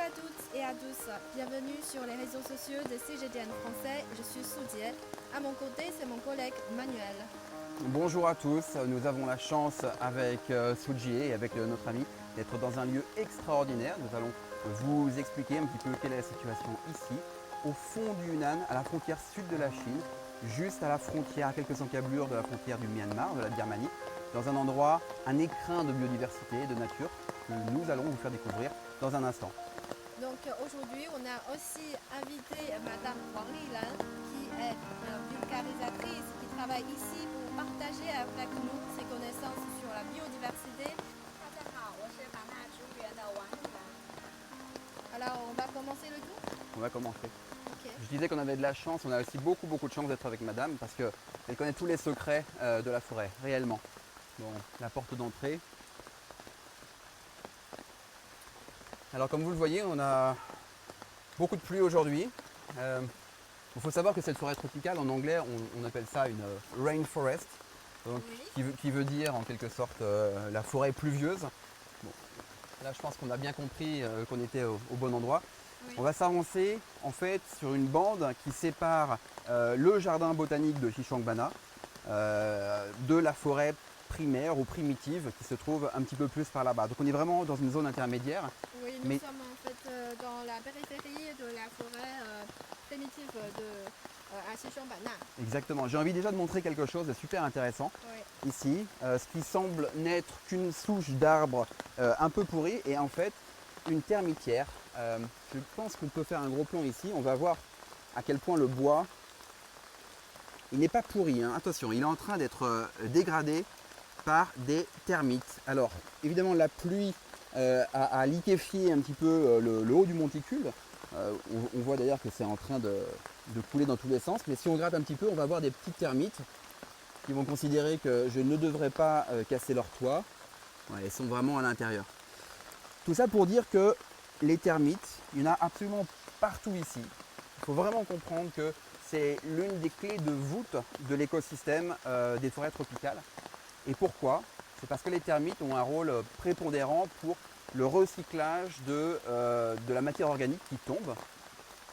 Bonjour à toutes et à tous, bienvenue sur les réseaux sociaux de CGDN français, je suis Soudie. À mon côté, c'est mon collègue Manuel. Bonjour à tous, nous avons la chance avec Suji et avec notre ami d'être dans un lieu extraordinaire. Nous allons vous expliquer un petit peu quelle est la situation ici, au fond du Yunnan, à la frontière sud de la Chine, juste à la frontière, à quelques encablures de la frontière du Myanmar, de la Birmanie, dans un endroit, un écrin de biodiversité, de nature, que nous allons vous faire découvrir dans un instant. Donc aujourd'hui, on a aussi invité Madame Wang Lilan, qui est vulgarisatrice, qui travaille ici pour partager avec nous ses connaissances sur la biodiversité. Alors, on va commencer le tour. On va commencer. Ok. Je disais qu'on avait de la chance, on a aussi beaucoup de chance d'être avec madame parce qu'elle connaît tous les secrets de la forêt, réellement. Bon, la porte d'entrée. Alors comme vous le voyez, on a beaucoup de pluie aujourd'hui. Il faut savoir que cette forêt tropicale, en anglais, on appelle ça une rainforest, donc, Oui. qui veut dire en quelque sorte la forêt pluvieuse. Bon, là, je pense qu'on a bien compris qu'on était au bon endroit. Oui. On va s'avancer en fait sur une bande qui sépare le jardin botanique de Xishuangbanna de la forêt primaire ou primitive qui se trouve un petit peu plus par là-bas. Donc on est vraiment dans une zone intermédiaire. Oui, nous sommes en fait dans la périphérie de la forêt primitive à Xishuangbanna. Exactement. J'ai envie déjà de montrer quelque chose de super intéressant Oui. ici. Ce qui semble n'être qu'une souche d'arbre un peu pourrie et en fait une termitière. Je pense qu'on peut faire un gros plan ici. On va voir à quel point le bois, il n'est pas pourri, hein. Attention, il est en train d'être dégradé par des termites. Alors évidemment la pluie a liquéfié un petit peu le haut du monticule. On voit d'ailleurs que c'est en train de couler dans tous les sens. Mais si on gratte un petit peu, on va voir des petites termites qui vont considérer que je ne devrais pas casser leur toit. Ouais, elles sont vraiment à l'intérieur. Tout ça pour dire que les termites, il y en a absolument partout ici. Il faut vraiment comprendre que c'est l'une des clés de voûte de l'écosystème des forêts tropicales. Et pourquoi? C'est parce que les termites ont un rôle prépondérant pour le recyclage de la matière organique qui tombe.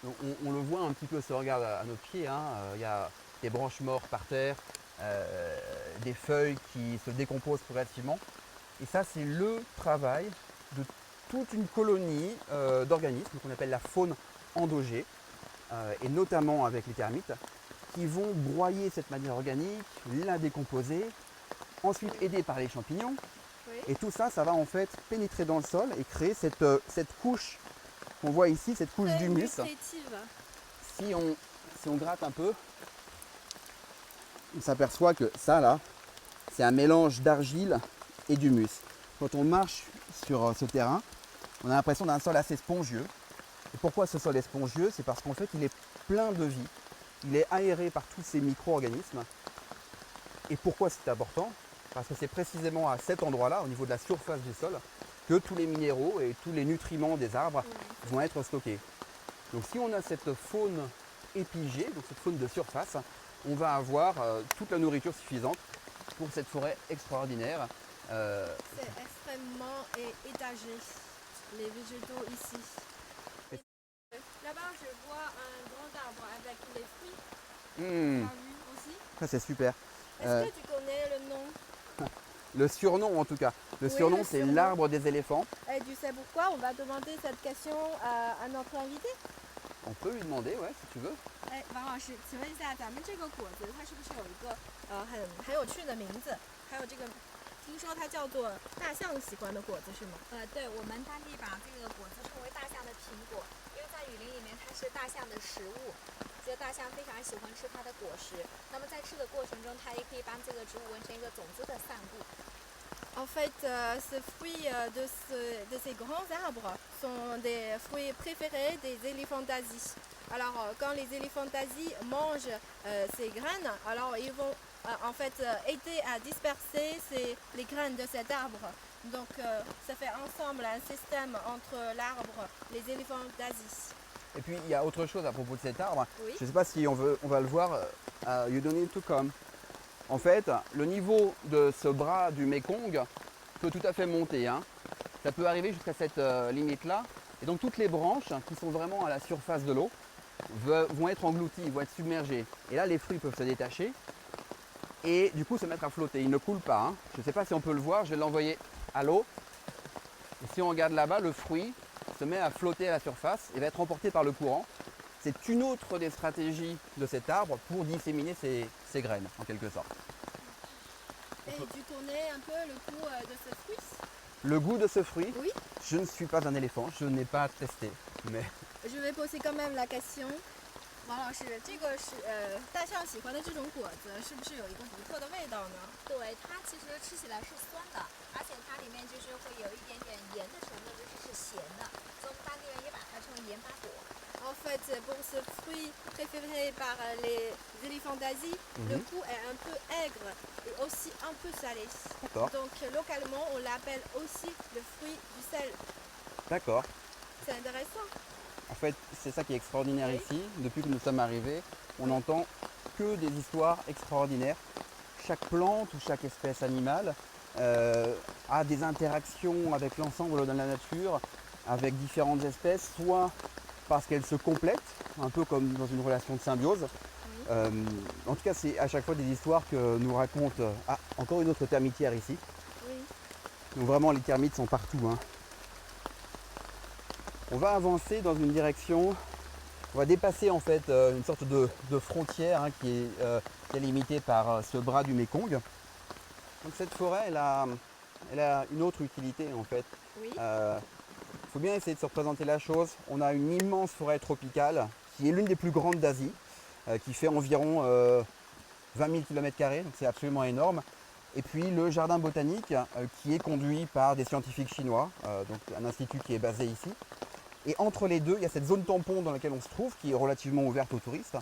Donc on le voit un petit peu, si on regarde à nos pieds, hein, il y a des branches mortes par terre, des feuilles qui se décomposent progressivement. Et ça, c'est le travail de toute une colonie d'organismes qu'on appelle la faune endogée, et notamment avec les termites, qui vont broyer cette matière organique, la décomposer, ensuite aidés par les champignons. Oui. Et tout ça, ça va en fait pénétrer dans le sol et créer cette couche qu'on voit ici, cette couche d'humus. Si on gratte un peu, on s'aperçoit que ça là, c'est un mélange d'argile et d'humus. Quand on marche sur ce terrain, on a l'impression d'un sol assez spongieux. Et pourquoi ce sol est spongieux? C'est parce qu'en fait il est plein de vie. Il est aéré par tous ces micro-organismes. Et pourquoi c'est important? Parce que c'est précisément à cet endroit-là, au niveau de la surface du sol, que tous les minéraux et tous les nutriments des arbres vont être stockés. Donc si on a cette faune épigée, donc cette faune de surface, on va avoir toute la nourriture suffisante pour cette forêt extraordinaire. C'est extrêmement étagé, les végétaux ici. Là-bas, je vois un grand arbre avec les fruits. Tu as vu aussi? Ça c'est super. Est-ce que tu connais le nom? Le surnom en tout cas. Le surnom c'est l'arbre des éléphants. Et tu sais pourquoi? On va demander cette question à notre invité. On peut lui demander, ouais, si tu veux. 王老师，请问一下，咱们这个果子它是不是有一个很有趣的名字？还有这个，听说它叫做大象喜欢的果子是吗？对，我们当地把这个果子称为大象的苹果，因为在雨林里面它是大象的食物，这个大象非常喜欢吃它的果实。那么在吃的过程中，它也可以帮这个植物完成一个种子的散布。En fait, ces fruits de ces grands arbres sont des fruits préférés des éléphants d'Asie. Alors, quand les éléphants d'Asie mangent ces graines, alors ils vont en fait aider à disperser les graines de cet arbre. Donc, ça fait ensemble un système entre l'arbre, les éléphants d'Asie. Et puis il y a autre chose à propos de cet arbre. Oui. Je ne sais pas si on va le voir. You don't need to come. En fait, le niveau de ce bras du Mekong peut tout à fait monter, hein. Ça peut arriver jusqu'à cette limite-là. Et donc toutes les branches qui sont vraiment à la surface de l'eau vont être englouties, vont être submergées. Et là, les fruits peuvent se détacher et du coup se mettre à flotter. Ils ne coulent pas, hein. Je ne sais pas si on peut le voir, je vais l'envoyer à l'eau. Et si on regarde là-bas, le fruit se met à flotter à la surface et va être emporté par le courant. C'est une autre des stratégies de cet arbre pour disséminer ses graines, en quelque sorte. Et tu connais un peu le goût de ce fruit? Le goût de ce fruit, Oui. je ne suis pas un éléphant, je n'ai pas testé. Mais Je vais poser quand même la question. 王老师，这个是大象喜欢的这种果子，是不是有一个独特的味道呢？对，它其实吃起来是酸的，而且它里面就是会有一点点盐的成分，就是咸的，所以我们当地人也把它称为盐巴果。En fait, pour ce fruit préféré par les éléphants d'Asie, le goût est un peu aigre et aussi un peu salé. d'accord, Donc localement, on l'appelle aussi le fruit du sel. d'accord. C'est intéressant. En fait, c'est ça qui est extraordinaire Oui. ici. Depuis que nous sommes arrivés, on n'entend que des histoires extraordinaires. Chaque plante ou chaque espèce animale a des interactions avec l'ensemble de la nature, avec différentes espèces, soit parce qu'elles se complètent, un peu comme dans une relation de symbiose. Oui. En tout cas, c'est à chaque fois des histoires que nous raconte encore une autre termitière ici. Oui. Donc vraiment, les termites sont partout, hein. On va avancer dans une direction, on va dépasser en fait une sorte de frontière, hein, qui est limitée par ce bras du Mékong. Donc cette forêt, elle a une autre utilité en fait. Oui. Il faut bien essayer de se représenter la chose. On a une immense forêt tropicale qui est l'une des plus grandes d'Asie, qui fait environ 20 000 km², donc c'est absolument énorme. Et puis le jardin botanique qui est conduit par des scientifiques chinois, donc un institut qui est basé ici. Et entre les deux, il y a cette zone tampon dans laquelle on se trouve, qui est relativement ouverte aux touristes.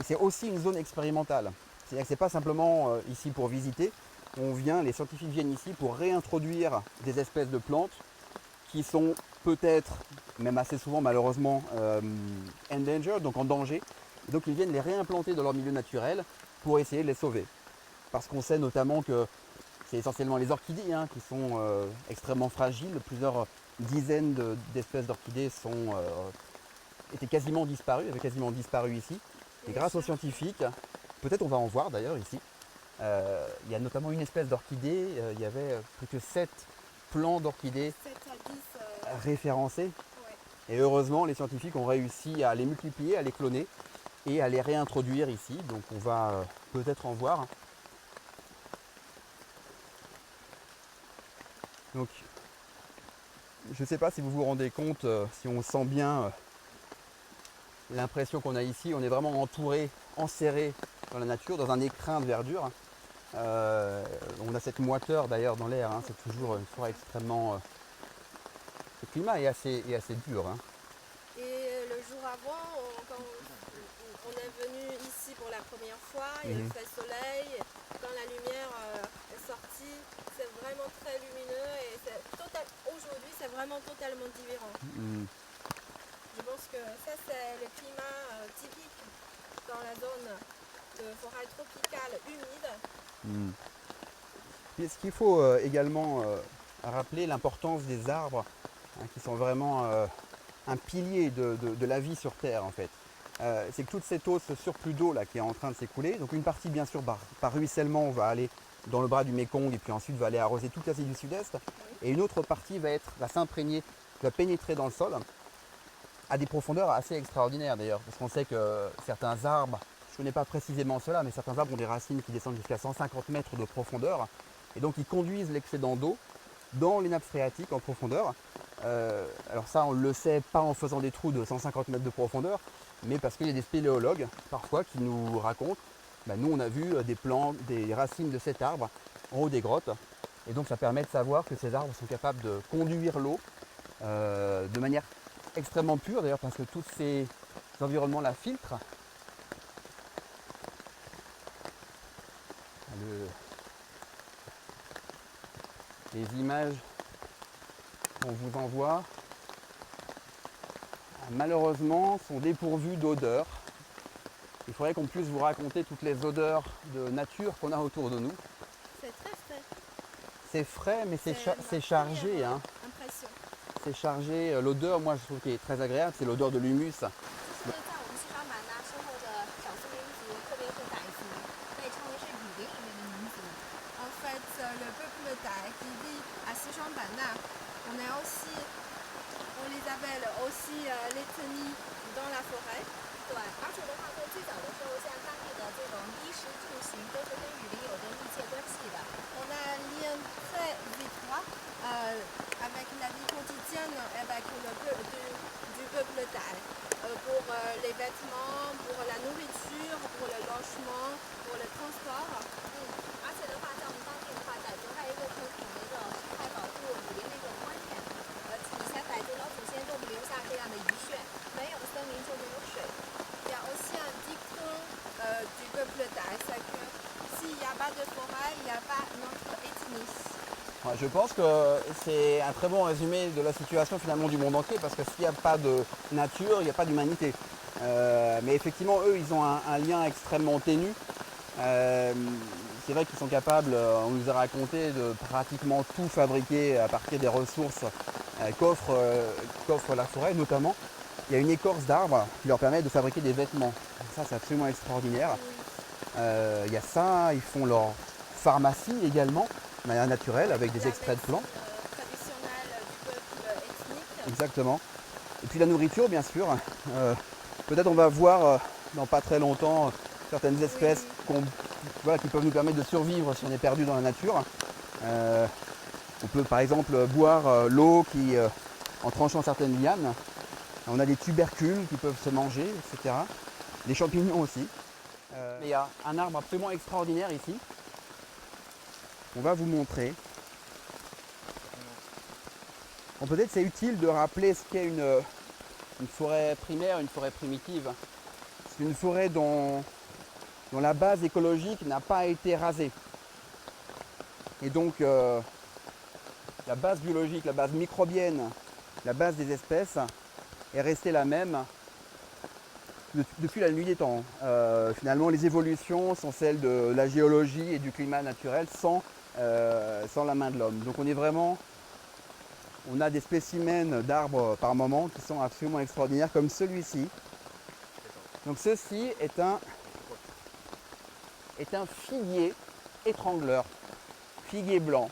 Et c'est aussi une zone expérimentale. C'est-à-dire que ce n'est pas simplement ici pour visiter. Les scientifiques viennent ici pour réintroduire des espèces de plantes qui sont peut-être, même assez souvent malheureusement, endangered, donc en danger. Et donc ils viennent les réimplanter dans leur milieu naturel pour essayer de les sauver. Parce qu'on sait notamment que c'est essentiellement les orchidées, hein, qui sont extrêmement fragiles. Plusieurs dizaines d'espèces d'orchidées étaient quasiment disparues, avaient quasiment disparu ici. Et grâce aux scientifiques, peut-être on va en voir d'ailleurs ici, il y a notamment une espèce d'orchidée, il y avait plus que 7 plants d'orchidées 7 à 10. référencés. Ouais. Et heureusement, les scientifiques ont réussi à les multiplier, à les cloner et à les réintroduire ici. Donc on va peut-être en voir. Donc, je ne sais pas si vous vous rendez compte, si on sent bien l'impression qu'on a ici. On est vraiment entouré, enserré dans la nature, dans un écrin de verdure. On a cette moiteur d'ailleurs dans l'air, hein. C'est toujours une forêt extrêmement... le climat est assez dur, hein. Et le jour avant, quand on est venu ici pour la première fois, il fait soleil, quand la lumière est sortie, c'est vraiment très lumineux et aujourd'hui c'est vraiment totalement différent. Je pense que ça c'est le climat typique dans la zone de forêt tropicale humide. Et ce qu'il faut également rappeler, l'importance des arbres, hein, qui sont vraiment un pilier de la vie sur Terre en fait. C'est que toute cette eau, ce surplus d'eau là qui est en train de s'écouler, donc une partie bien sûr par ruissellement va aller dans le bras du Mékong et puis ensuite va aller arroser toute l'Asie du Sud-Est, et une autre partie va s'imprégner, va pénétrer dans le sol à des profondeurs assez extraordinaires d'ailleurs, parce qu'on sait que certains arbres, je ne connais pas précisément cela, mais certains arbres ont des racines qui descendent jusqu'à 150 mètres de profondeur, et donc ils conduisent l'excédent d'eau dans les nappes phréatiques en profondeur. Alors ça, on ne le sait pas en faisant des trous de 150 mètres de profondeur, mais parce qu'il y a des spéléologues parfois qui nous racontent, nous on a vu des racines de cet arbre en haut des grottes, et donc ça permet de savoir que ces arbres sont capables de conduire l'eau de manière extrêmement pure, d'ailleurs parce que tous ces environnements la filtrent. Les images qu'on vous envoie, malheureusement, sont dépourvues d'odeur. Il faudrait qu'on puisse vous raconter toutes les odeurs de nature qu'on a autour de nous. C'est très frais. C'est frais, mais c'est ma chargé, première, hein. impression. c'est chargé. L'odeur, moi je trouve qui est très agréable, c'est l'odeur de l'humus. 就是在我们西双版纳生活的少数民族，特别是傣族，被称为是雨林里面的民族。En fait, le peuple thaï qui vit à Sichuan-Banna, on les appelle aussi les Teni dans la forêt. 对，而且的话，在最早的时候，像当地的这种衣食住行都是跟雨林有着密切关系的。On a un lien très étroit avec la vie quotidienne avec du peuple thaï. Pour les vêtements, pour la nourriture, pour le logement, pour le transport. 而且的话，在我们当地的话，傣族还有一个很统一的生态保护雨林的一个观念。以前傣族老祖先给我们留下这样的遗训：没有森林就没有水。Il y a aussi un dicton du peuple thaï, c'est que s'il n'y a pas de forêt, il n'y a pas notre ethnie. Ouais, je pense que c'est un très bon résumé de la situation finalement du monde entier, parce que s'il n'y a pas de nature, il n'y a pas d'humanité. Mais effectivement, eux, ils ont un lien extrêmement ténu. C'est vrai qu'ils sont capables, on nous a raconté, de pratiquement tout fabriquer à partir des ressources qu'offre la forêt, notamment. Il y a une écorce d'arbre qui leur permet de fabriquer des vêtements. Ça, c'est absolument extraordinaire. Il y a ça, ils font leur pharmacie également, de manière naturelle, avec des extraits de plantes. Traditionnelle du peuple ethnique. Exactement. Et puis la nourriture, bien sûr. Peut-être on va voir dans pas très longtemps certaines espèces qui peuvent nous permettre de survivre si on est perdu dans la nature. On peut par exemple boire l'eau qui, en tranchant certaines lianes, on a des tubercules qui peuvent se manger, etc. Des champignons aussi. Il y a un arbre absolument extraordinaire ici. On va vous montrer. Bon, peut-être c'est utile de rappeler ce qu'est une forêt primaire, une forêt primitive. C'est une forêt dont la base écologique n'a pas été rasée. Et donc la base biologique, la base microbienne, la base des espèces est restée la même depuis la nuit des temps. Finalement, les évolutions sont celles de la géologie et du climat naturel sans la main de l'homme. Donc on a des spécimens d'arbres par moment qui sont absolument extraordinaires, comme celui-ci. Donc ceci est un figuier étrangleur, figuier blanc.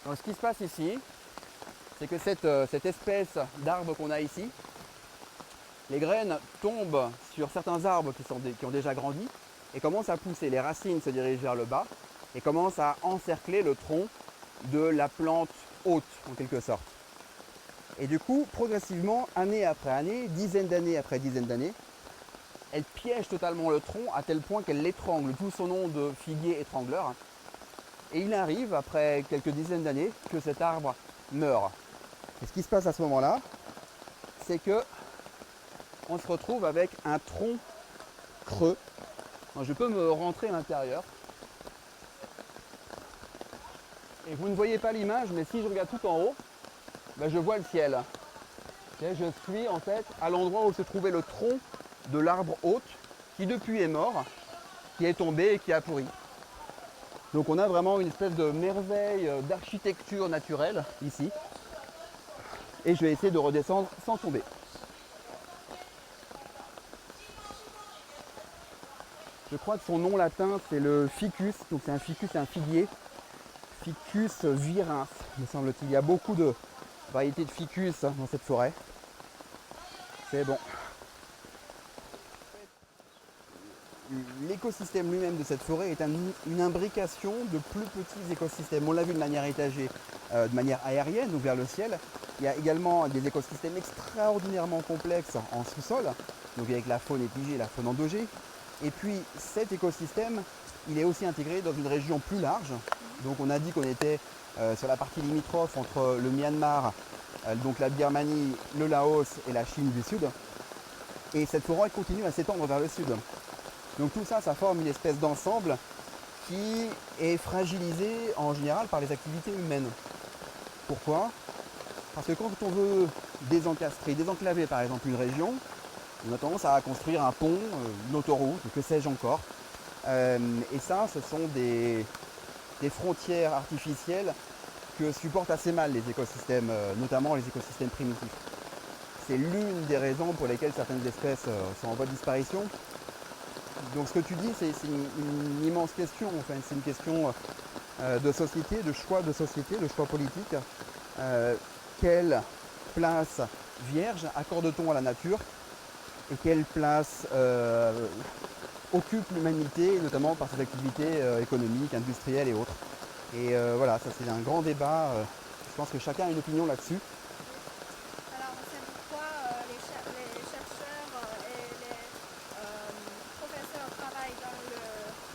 Donc ce qui se passe ici, c'est que cette espèce d'arbre qu'on a ici, les graines tombent sur certains arbres qui ont déjà grandi et commencent à pousser. Les racines se dirigent vers le bas et commencent à encercler le tronc de la plante hôte, en quelque sorte. Et du coup, progressivement, année après année, dizaines d'années après dizaines d'années, elle piège totalement le tronc à tel point qu'elle l'étrangle, d'où son nom de figuier étrangleur. Et il arrive, après quelques dizaines d'années, que cet arbre meurt. Et ce qui se passe à ce moment-là, c'est que on se retrouve avec un tronc creux. Alors, je peux me rentrer à l'intérieur. Et vous ne voyez pas l'image, mais si je regarde tout en haut, ben je vois le ciel. Et je suis en fait à l'endroit où se trouvait le tronc de l'arbre hôte, qui depuis est mort, qui est tombé et qui a pourri. Donc on a vraiment une espèce de merveille d'architecture naturelle ici. Et je vais essayer de redescendre sans tomber. Je crois que son nom latin c'est le ficus, donc c'est un ficus, c'est un figuier. Ficus virens, me semble-t-il. Il y a beaucoup de variétés de ficus dans cette forêt. C'est bon. L'écosystème lui-même de cette forêt est une imbrication de plus petits écosystèmes. On l'a vu de manière étagée, de manière aérienne, ou vers le ciel. Il y a également des écosystèmes extraordinairement complexes en sous-sol, donc avec la faune étigée et la faune endogée. Et puis cet écosystème, il est aussi intégré dans une région plus large. Donc on a dit qu'on était sur la partie limitrophe entre le Myanmar, donc la Birmanie, le Laos et la Chine du Sud. Et cette forêt continue à s'étendre vers le sud. Donc tout ça, ça forme une espèce d'ensemble qui est fragilisé en général par les activités humaines. Pourquoi ? Parce que quand on veut désenclaver par exemple une région, on a tendance à construire un pont, une autoroute, que sais-je encore. Et ça, ce sont des frontières artificielles que supportent assez mal les écosystèmes, notamment les écosystèmes primitifs. C'est l'une des raisons pour lesquelles certaines espèces sont en voie de disparition. Donc ce que tu dis, c'est une immense question, enfin, c'est une question de société, de choix politique. Quelle place vierge accorde-t-on à la nature et quelle place occupe l'humanité, notamment par ses activités économiques, industrielles et autres. Et voilà, ça c'est un grand débat. Je pense que chacun a une opinion là-dessus. Alors c'est pourquoi les chercheurs et les professeurs travaillent dans le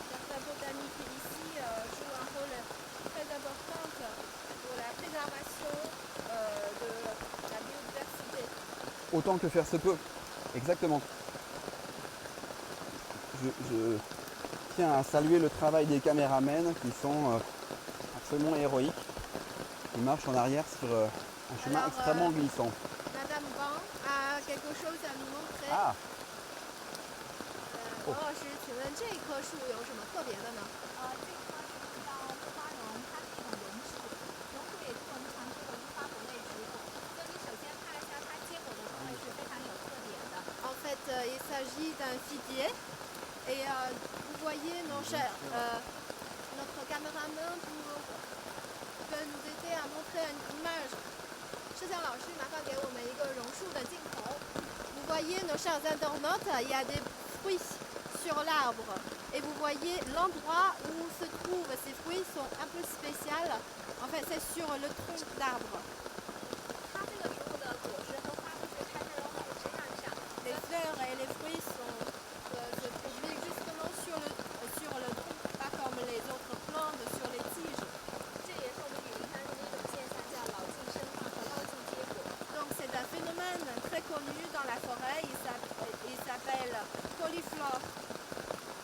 jardin botanique ici jouent un rôle très important pour la préservation de la biodiversité. Autant que faire se peut. Exactement. Je tiens à saluer le travail des caméramens qui sont absolument héroïques. Ils marchent en arrière sur un chemin extrêmement glissant. Madame Wang a quelque chose à nous montrer. Ah, 王老师，请问这棵树有什么特别的呢？这个呢是叫乌花榕，它是一种榕树，榕树也是我们常说的无花果类植物。就你首先看一下它结果的部位是非常有特点的。En fait, il s'agit d'un figuier. Et vous voyez notre caméraman peut nous aider à montrer une image. 摄像老师，麻烦给我们一个榕树的镜头。Vous voyez, nos chers internautes, il y a des fruits sur l'arbre. Et vous voyez l'endroit où se trouvent ces fruits sont un peu spéciaux. En fait, c'est sur le tronc d'arbre. 它这个植物的果实和花都是开在了树枝干上。Les fleurs et les fruits se trouvent justement sur le tronc, pas comme les autres plantes sur les tiges. 这也是我们雨林当中的一种现象，叫老茎生长和老茎结果。 Donc c'est un phénomène très connu dans la forêt, il s'appelle polyflore.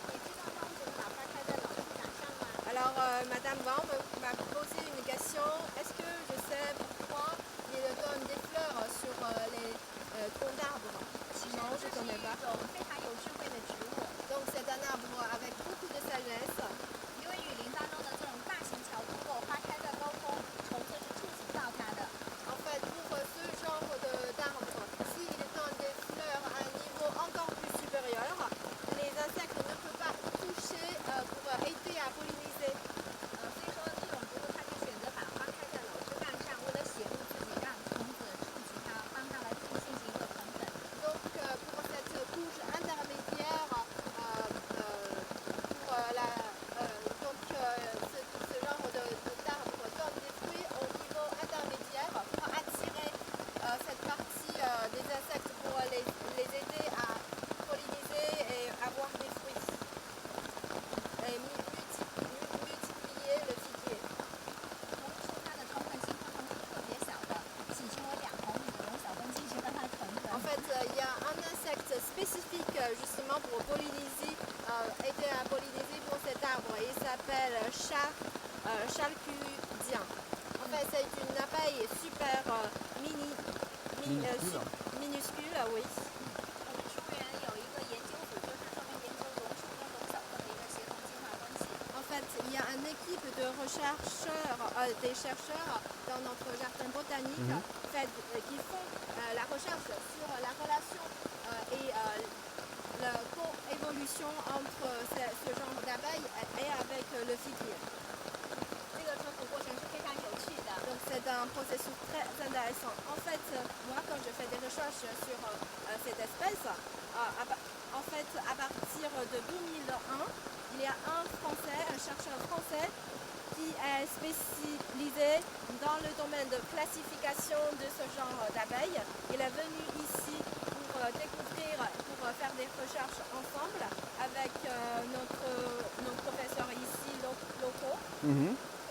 你知道它为什么老花开在老树干上吗？ Alors Madame Wang m'a posé une question, est-ce que je sais pourquoi il donne des fleurs sur les troncs d'arbres? 其实 Non, 这 je 是 connais 一 pas. 种非常有智慧的植物， Donc c'est un arbre avec beaucoup de sagesse. 因为雨林当中的这种大型乔秃落花开在高空，虫子是触及不到它的。 En fait, pour ce genre d'arbre, s'il donne des fleurs à un niveau encore plus supérieur, les insectes ne peuvent pas toucher pour aider à polliniser. 所以说这种植物它就选择把花开在老枝干上，为了显露自己，让虫子触及它，帮它来进行一个同等。 Donc pour cette couche intermédiaire, ce genre d'arbre donne des fruits au niveau intermédiaire pour attirer cette partie des insectes pour les aider à polliniser et avoir des fruits. Et multiplier le figuier. 榕树它的同等性通常是特别小的，体型为2毫米的榕小根进行让它同等。 En fait, il y a un insecte spécifique justement pour polliniser, aider à polliniser pour cet arbre. Il s'appelle chalcudien. En fait, c'est une abeille super minuscule, oui. 我们植物园有一个研究组，就是专门研究榕树跟榕小根的一个协同进化关系。 En fait, il y a une équipe de des chercheurs dans notre jardin botanique qui font la recherche sur la relation et la coévolution entre ce genre d'abeilles et avec le figuier. 这个科普过程是非常有趣的。 Donc c'est un processus très intéressant. En fait, moi quand je fais des recherches sur cette espèce, en fait à partir de 2001, il y a un chercheur français qui est spécialisé dans le domaine de classification de ce genre d'abeilles. Il est venu ici pour découvrir, pour faire des recherches ensemble avec nos professeurs ici locaux.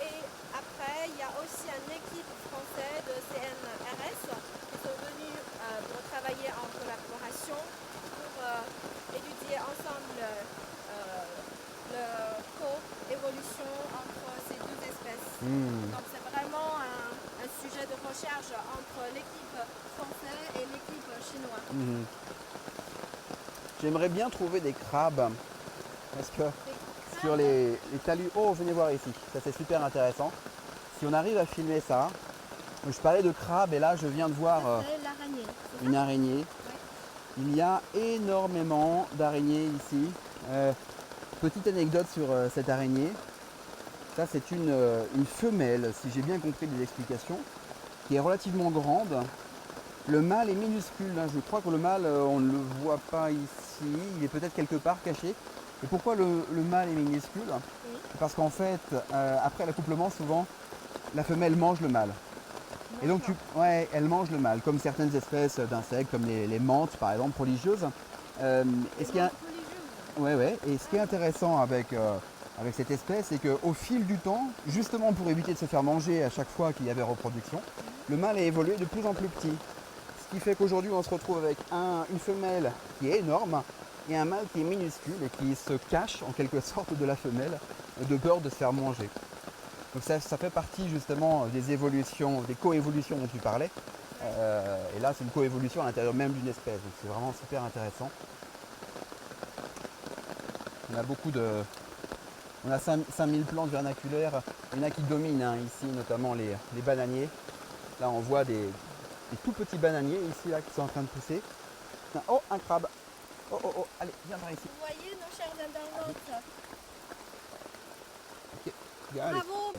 Et après, il y a aussi une équipe française de CNRS qui sont venus pour travailler en collaboration, pour étudier ensemble la coévolution entre ces deux espèces. Donc c'est vraiment un sujet de recherche entre l'équipe française et l'équipe chinoise. J'aimerais bien trouver des crabes. Parce que Les sur crabes, les talus... Oh, venez voir ici. Ça c'est super intéressant. si on arrive à filmer ça, je parlais de crabe et là je viens de voir C'est l'araignée. c'est une ça araignée. Il y a énormément d'araignées ici. Petite anecdote sur cette araignée. Ça c'est une femelle, si j'ai bien compris les explications, qui est relativement grande. Le mâle est minuscule, hein. Je crois que le mâle on ne le voit pas ici, il est peut-être quelque part caché. Et pourquoi le mâle est minuscule? Oui. Parce qu'en fait, après l'accouplement, souvent, la femelle mange le mâle. Et donc, ouais, elle mange le mâle, comme certaines espèces d'insectes, comme les menthes, par exemple, religieuses. Et ce qui est, ouais. Et ce qui est intéressant avec cette espèce, c'est qu'au fil du temps, justement pour éviter de se faire manger à chaque fois qu'il y avait reproduction, le mâle a évolué de plus en plus petit. Ce qui fait qu'aujourd'hui, on se retrouve avec une femelle qui est énorme et un mâle qui est minuscule et qui se cache en quelque sorte de la femelle de peur de se faire manger. Donc ça fait partie justement des évolutions, des coévolutions dont tu parlais. Et là, c'est une coévolution à l'intérieur même d'une espèce. Donc c'est vraiment super intéressant. On a on a 5000 plantes vernaculaires. Il y en a qui dominent hein, ici, notamment les bananiers. Là, on voit des tout petits bananiers ici là, qui sont en train de pousser. Oh, un crabe. Oh, allez, viens par ici. Vous voyez, nos chers internautes. Allez. Bravo.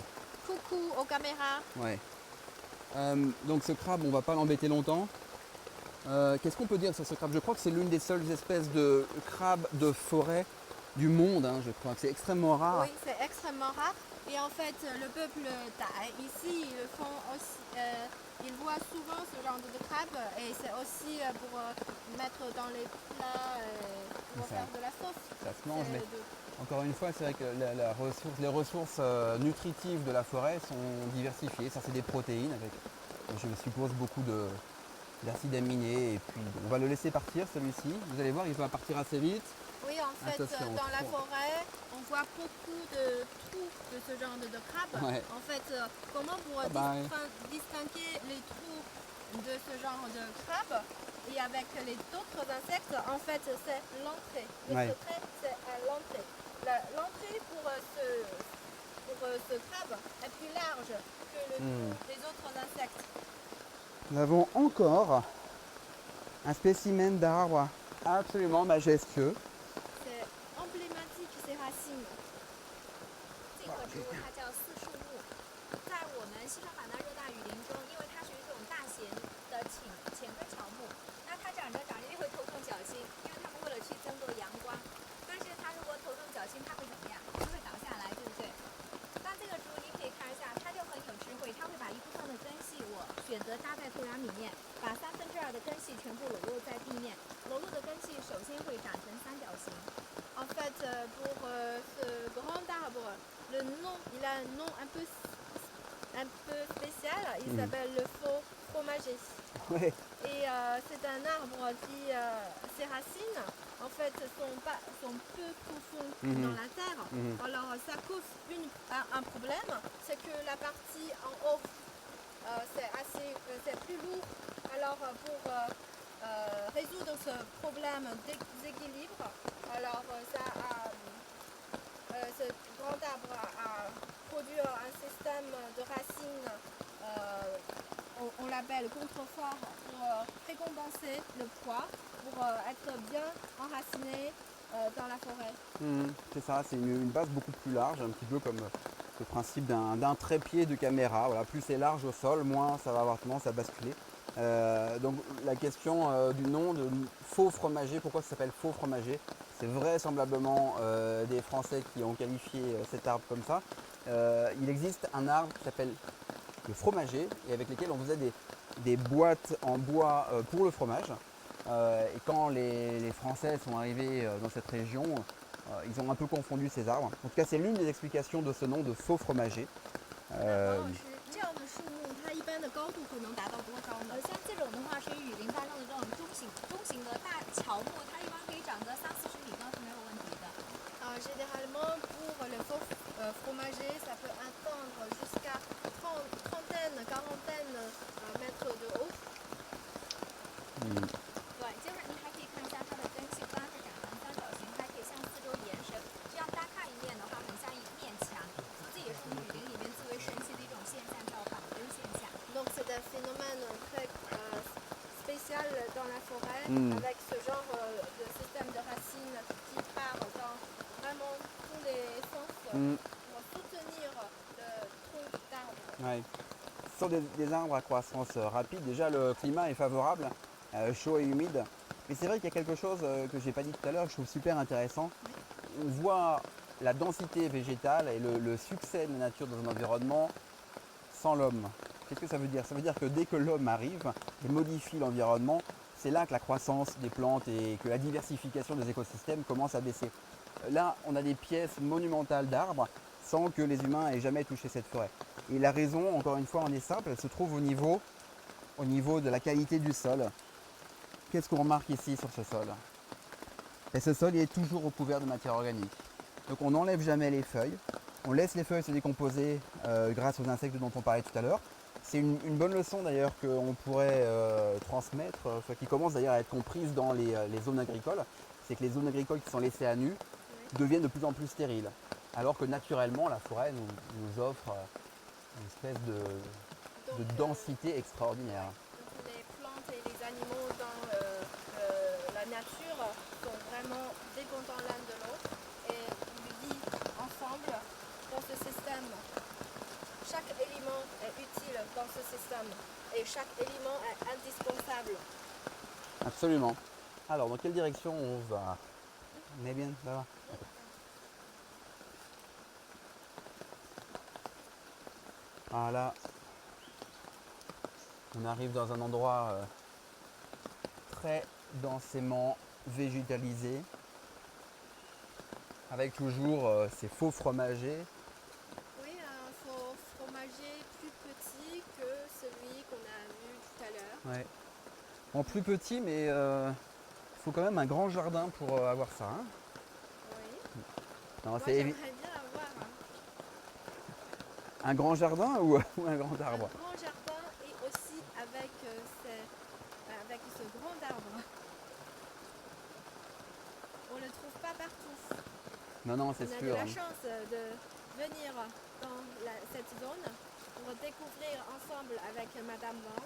Coucou aux caméras. Ouais. Donc ce crabe, on va pas l'embêter longtemps. Qu'est-ce qu'on peut dire sur ce crabe? Je crois que c'est l'une des seules espèces de crabes de forêt du monde, hein, je crois que c'est extrêmement rare. Oui, c'est extrêmement rare. Et en fait, le peuple thaï, ici, ils le font aussi. Ils voient souvent ce genre de crabe et c'est aussi pour mettre dans les plats pour Ça. faire de la sauce. Ça se mange, C'est mais de- encore une fois, c'est vrai que les ressources nutritives de la forêt sont diversifiées. Ça, c'est des protéines avec, je suppose, beaucoup d'acides aminés. Et puis, on va le laisser partir, celui-ci. Vous allez voir, il va partir assez vite. Oui, en fait, Attention, dans la trop. forêt, on voit beaucoup de trous de ce genre de crabe. Ouais. En fait, comment pour Bye. distinguer les trous de ce genre de crabe et avec les autres insectes, en fait, c'est l'entrée. Le Ouais. secret, c'est à l'entrée. L'entrée pour ce crabe est plus large que le trou des autres insectes. Nous avons encore un spécimen d'arbre absolument majestueux. C'est emblématique, ces racines. 这棵植物它叫四树木，在我们西双版纳热带雨林中，因为它属于这种大型的浅根乔木，那它长着一定会头重脚轻，因为它们为了去争夺阳光，但是它如果头重脚轻，它会怎么样？就会倒下来，对不对？但这个植物你可以看一下，它就很有智慧，它会把一部分的根系选择搭在土壤里面，把2/3的根系全部裸露在地面，裸露的根系首先会长成三角形。 En fait, pour ce grand arbre, le nom, il a un nom un peu spécial. Il s'appelle le faux fromager. Ouais. Et c'est un arbre qui, ses racines, en fait, sont peu profondes dans la terre. Alors, ça cause un problème, c'est que la partie en haut, c'est plus lourd. Alors, pour résoudre ce problème d'équilibre, alors ce grand arbre a produit un système de racines, on l'appelle contrefort, pour récompenser le poids, pour être bien enraciné dans la forêt. C'est ça, c'est une base beaucoup plus large, un petit peu comme le principe d'un trépied de caméra. Voilà, plus c'est large au sol, moins ça va avoir tendance à basculer. Donc la question du nom de faux fromager, pourquoi ça s'appelle faux fromager? C'est vraisemblablement des Français qui ont qualifié cet arbre comme ça. Il existe un arbre qui s'appelle le fromager et avec lesquels on faisait des boîtes en bois pour le fromage. Et quand les Français sont arrivés dans cette région, ils ont un peu confondu ces arbres. En tout cas, c'est l'une des explications de ce nom de faux fromager. 这样的树木，它一般的高度可能达到多高呢？像这种的话，属于雨林当中的这种中型的大乔木，它一般可以长个30-40米高是没有问题的。Généralement, pour le faux fromager, ça peut atteindre jusqu'à 30, 40 mètres de haut. 对，就是你还可以看一下它的根系，不单是长成三角形，还可以向四周延伸。这样单看一面的话，很像一面墙。所以这也是我们雨林里面最为神奇的一种现象。forêt Mm. avec ce genre de système de racines qui part dans vraiment tous les sens Mm. pour soutenir le tronc d'arbre. Ouais. Ce sont des arbres à croissance rapide. Déjà, le climat est favorable, chaud et humide. Mais c'est vrai qu'il y a quelque chose que je n'ai pas dit tout à l'heure, que je trouve super intéressant. On voit la densité végétale et le succès de la nature dans un environnement sans l'homme. Qu'est-ce que ça veut dire? Ça veut dire que dès que l'homme arrive et modifie l'environnement, c'est là que la croissance des plantes et que la diversification des écosystèmes commence à baisser. Là, on a des pièces monumentales d'arbres sans que les humains aient jamais touché cette forêt. Et la raison, encore une fois, en est simple, elle se trouve au niveau de la qualité du sol. Qu'est-ce qu'on remarque ici sur ce sol? Et ce sol il est toujours recouvert de matière organique. Donc on n'enlève jamais les feuilles, on laisse les feuilles se décomposer grâce aux insectes dont on parlait tout à l'heure. C'est une bonne leçon d'ailleurs qu'on pourrait transmettre, qui commence d'ailleurs à être comprise dans les zones agricoles. C'est que les zones agricoles qui sont laissées à nu deviennent de plus en plus stériles. Alors que naturellement la forêt nous offre une espèce de Donc, densité extraordinaire. donc les plantes et les animaux dans la nature sont vraiment dépendants l'un de l'autre et ils vivent ensemble dans ce système. Chaque élément est utile dans ce système et chaque élément est indispensable. Absolument. Alors, dans quelle direction on va? On est bien là-bas. Voilà. On arrive dans un endroit très densément végétalisé, avec toujours ces faux fromagers. Oui, un fromager plus petit que celui qu'on a vu tout à l'heure. Ouais. En plus petit, mais il faut quand même un grand jardin pour avoir ça. Hein. Oui. Non, Moi, c'est j'aimerais bien avoir un grand jardin ou un grand un arbre? grand jardin et aussi avec ce grand arbre. On ne le trouve pas partout. Non, non, c'est On a sûr. de la chance de venir dans cette zone pour découvrir ensemble avec Madame Wang.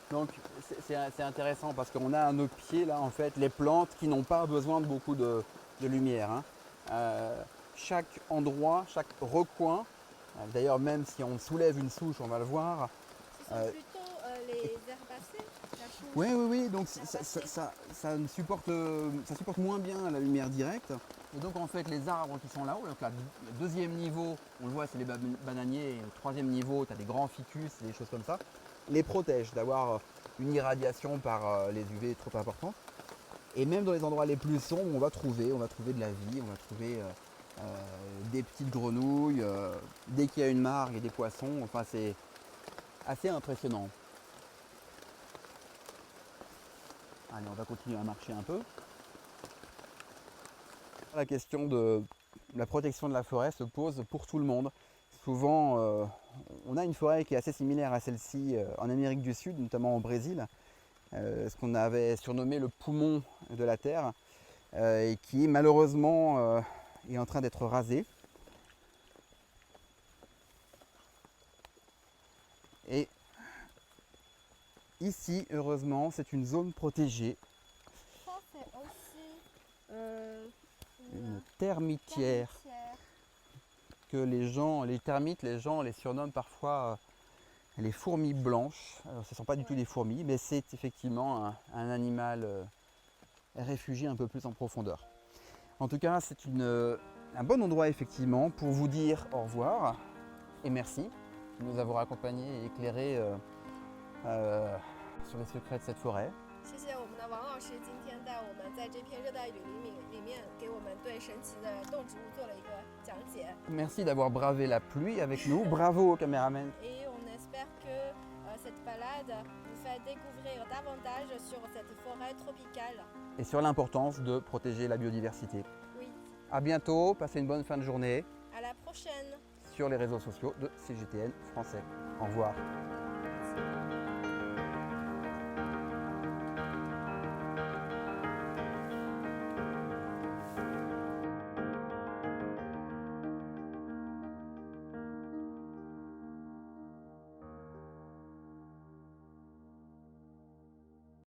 Donc c'est intéressant parce qu'on a à nos pieds là en fait les plantes qui n'ont pas besoin de beaucoup de lumière. Hein. Chaque endroit, chaque recoin, d'ailleurs même si on soulève une souche, on va le voir. Ce sont plutôt les herbacées, la souche. Oui, donc ça supporte moins bien la lumière directe. Et donc en fait les arbres qui sont là-haut, donc là, le deuxième niveau, on le voit c'est les bananiers, et le troisième niveau, tu as des grands ficus et des choses comme ça, les protègent d'avoir une irradiation par les UV trop importante. Et même dans les endroits les plus sombres, on va trouver de la vie, on va trouver des petites grenouilles, dès qu'il y a une mare, il y a des poissons, enfin c'est assez impressionnant. Allez, on va continuer à marcher un peu. La question de la protection de la forêt se pose pour tout le monde. Souvent, on a une forêt qui est assez similaire à celle-ci en Amérique du Sud, notamment au Brésil, ce qu'on avait surnommé le poumon de la Terre, et qui malheureusement est en train d'être rasé. Et ici, heureusement, c'est une zone protégée, Ça, c'est aussi une termitière que les termites, les gens les surnomment parfois les fourmis blanches. Alors, ce ne sont pas du tout des fourmis, mais c'est effectivement un animal réfugié un peu plus en profondeur. En tout cas, c'est un bon endroit effectivement pour vous dire au revoir et merci de nous avoir accompagnés et éclairés sur les secrets de cette forêt. 谢谢我们的王老师今天带我们在这片热带雨林里面给我们对神奇的动植物做了一个讲解。 Merci d'avoir bravé la pluie avec nous. Bravo au caméraman. Et on espère que cette balade vous fait découvrir davantage sur cette forêt tropicale. Et sur l'importance de protéger la biodiversité. Oui, A bientôt, passez une bonne fin de journée à la prochaine. sur les réseaux sociaux de CGTN français. Au revoir.